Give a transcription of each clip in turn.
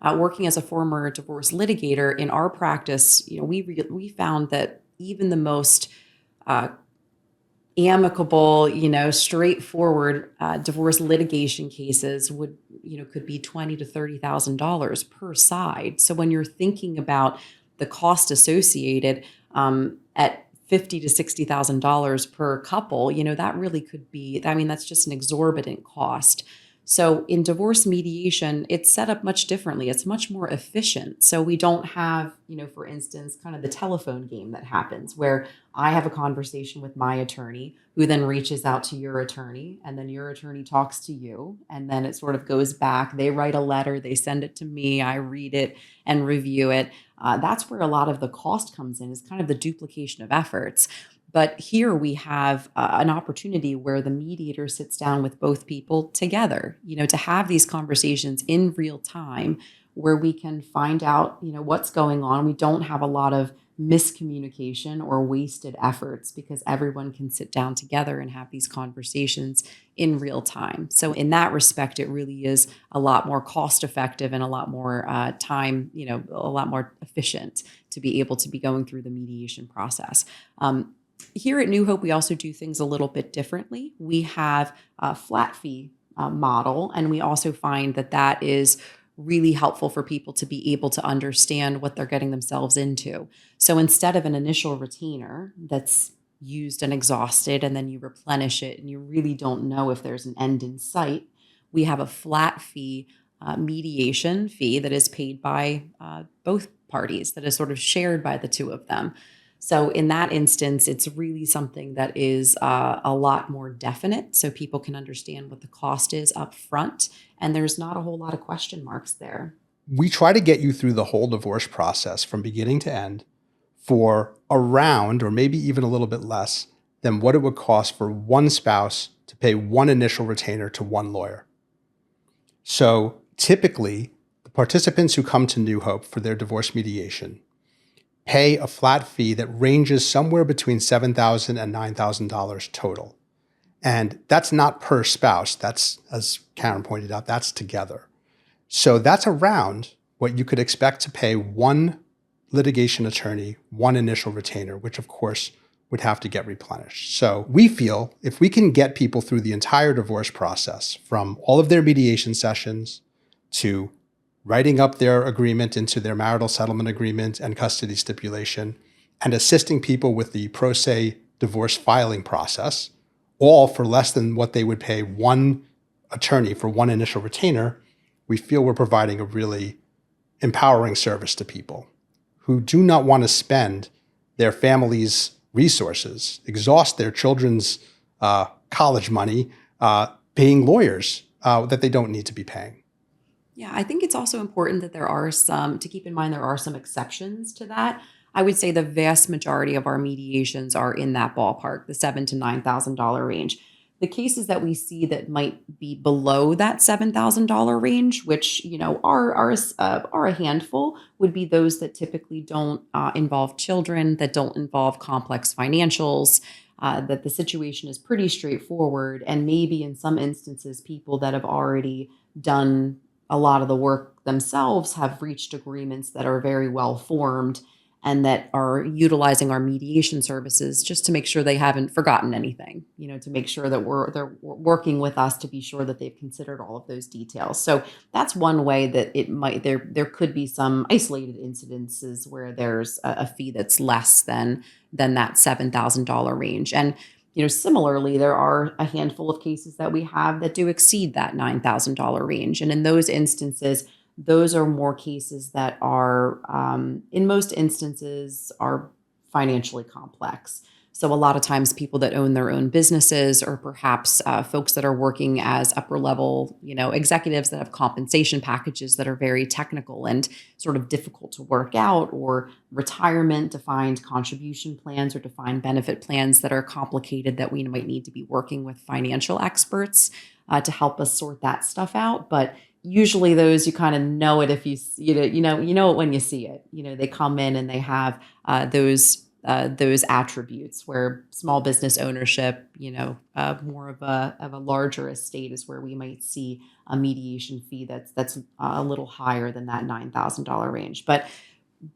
working as a former divorce litigator in our practice, we found that even the most amicable, straightforward divorce litigation cases could be $20,000 to $30,000 per side. So when you're thinking about the cost associated at $50,000 to $60,000 per couple, that really could be. I mean, that's just an exorbitant cost. So in divorce mediation, it's set up much differently. It's much more efficient. So we don't have, for instance, kind of the telephone game that happens where I have a conversation with my attorney who then reaches out to your attorney, and then your attorney talks to you, and then it sort of goes back. They write a letter, they send it to me, I read it and review it. That's where a lot of the cost comes in, is kind of the duplication of efforts. But here we have an opportunity where the mediator sits down with both people together, to have these conversations in real time where we can find out, what's going on. We don't have a lot of miscommunication or wasted efforts because everyone can sit down together and have these conversations in real time. So in that respect, it really is a lot more cost effective and a lot more time, a lot more efficient to be able to be going through the mediation process. Here at New Hope, we also do things a little bit differently. We have a flat fee model, and we also find that is really helpful for people to be able to understand what they're getting themselves into. So instead of an initial retainer that's used and exhausted, and then you replenish it, and you really don't know if there's an end in sight, we have a flat fee mediation fee that is paid by both parties, that is sort of shared by the two of them. So in that instance, it's really something that is a lot more definite, so people can understand what the cost is up front, and there's not a whole lot of question marks there. We try to get you through the whole divorce process from beginning to end for around, or maybe even a little bit less, than what it would cost for one spouse to pay one initial retainer to one lawyer. So typically, the participants who come to New Hope for their divorce mediation pay a flat fee that ranges somewhere between $7,000 and $9,000 total. And that's not per spouse. That's, as Karen pointed out, that's together. So that's around what you could expect to pay one litigation attorney, one initial retainer, which of course would have to get replenished. So we feel if we can get people through the entire divorce process, from all of their mediation sessions to writing up their agreement into their marital settlement agreement and custody stipulation, and assisting people with the pro se divorce filing process, all for less than what they would pay one attorney for one initial retainer, we feel we're providing a really empowering service to people who do not want to spend their family's resources, exhaust their children's college money, paying lawyers that they don't need to be paying. Yeah, I think it's also important that to keep in mind, there are some exceptions to that. I would say the vast majority of our mediations are in that ballpark, the $7,000 to $9,000 range. The cases that we see that might be below that $7,000 range, which are a handful, would be those that typically don't involve children, that don't involve complex financials, that the situation is pretty straightforward, and maybe in some instances, people that have already done a lot of the work themselves have reached agreements that are very well formed and that are utilizing our mediation services just to make sure they haven't forgotten anything, to make sure that they're working with us to be sure that they've considered all of those details. So that's one way that there could be some isolated incidences where there's a fee that's less than that $7,000 range. And similarly, there are a handful of cases that we have that do exceed that $9,000 range. And in those instances, those are more cases that are, in most instances, are financially complex. So a lot of times people that own their own businesses, or perhaps folks that are working as upper level, executives that have compensation packages that are very technical and sort of difficult to work out, or retirement defined contribution plans or defined benefit plans that are complicated, that we might need to be working with financial experts to help us sort that stuff out. But usually those, you kind of know it if you know it when you see it. They come in and they have those those attributes where small business ownership, more of a larger estate is where we might see a mediation fee that's a little higher than that $9,000 range. But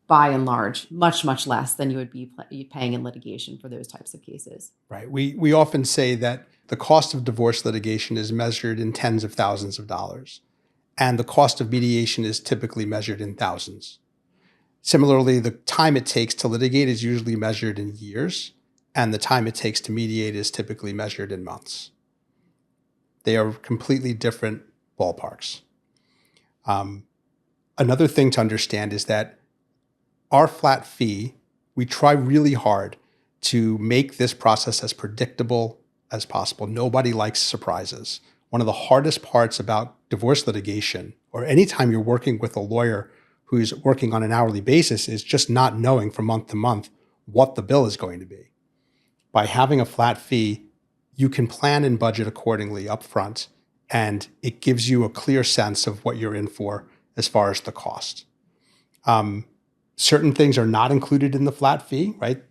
by and large, much, much less than you would be paying in litigation for those types of cases. Right. We often say that the cost of divorce litigation is measured in tens of thousands of dollars, and the cost of mediation is typically measured in thousands. Similarly, the time it takes to litigate is usually measured in years, and the time it takes to mediate is typically measured in months. They are completely different ballparks. Another thing to understand is that our flat fee, we try really hard to make this process as predictable as possible. Nobody likes surprises. One of the hardest parts about divorce litigation, or anytime you're working with a lawyer who's working on an hourly basis, is just not knowing from month to month what the bill is going to be. By having a flat fee, you can plan and budget accordingly up front, and it gives you a clear sense of what you're in for as far as the cost. Certain things are not included in the flat fee, right?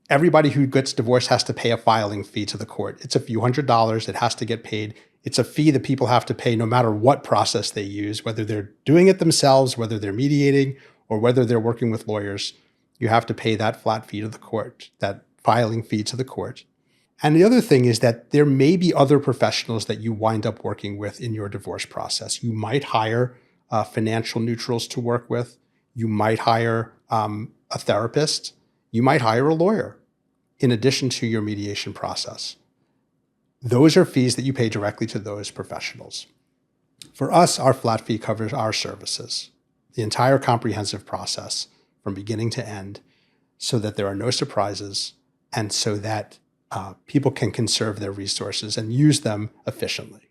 Everybody who gets divorced has to pay a filing fee to the court. It's a few $100s. It has to get paid. It's a fee that people have to pay no matter what process they use, whether they're doing it themselves, whether they're mediating, or whether they're working with lawyers. You have to pay that flat fee to the court, that filing fee to the court. And the other thing is that there may be other professionals that you wind up working with in your divorce process. You might hire financial neutrals to work with. You might hire a therapist. You might hire a lawyer in addition to your mediation process. Those are fees that you pay directly to those professionals. For us, our flat fee covers our services, the entire comprehensive process from beginning to end, so that there are no surprises and so that people can conserve their resources and use them efficiently.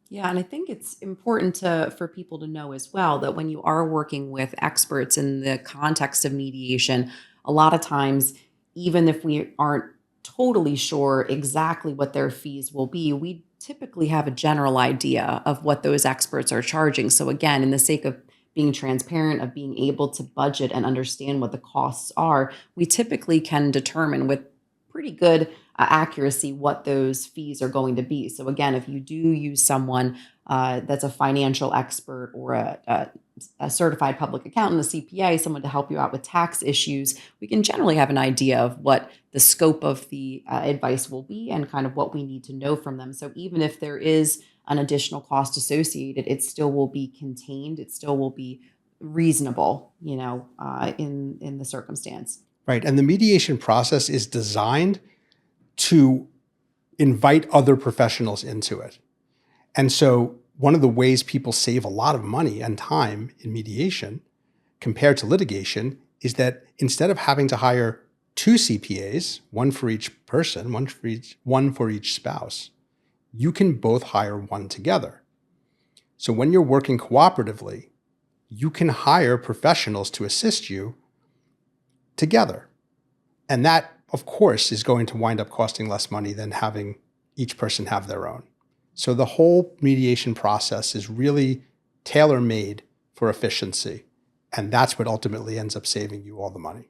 Yeah, and I think it's important for people to know as well that when you are working with experts in the context of mediation, a lot of times, even if we aren't totally sure exactly what their fees will be, we typically have a general idea of what those experts are charging. So again, in the sake of being transparent, of being able to budget and understand what the costs are, we typically can determine with pretty good accuracy what those fees are going to be. So again, if you do use someone that's a financial expert or a certified public accountant, a CPA, someone to help you out with tax issues, we can generally have an idea of what the scope of the advice will be and kind of what we need to know from them. So even if there is an additional cost associated, it still will be contained. It still will be reasonable, in the circumstance. Right. And the mediation process is designed to invite other professionals into it. And so one of the ways people save a lot of money and time in mediation compared to litigation is that instead of having to hire two CPAs, one for each person, one for each spouse, you can both hire one together. So when you're working cooperatively, you can hire professionals to assist you together. And that, of course, is going to wind up costing less money than having each person have their own. So the whole mediation process is really tailor-made for efficiency. And that's what ultimately ends up saving you all the money.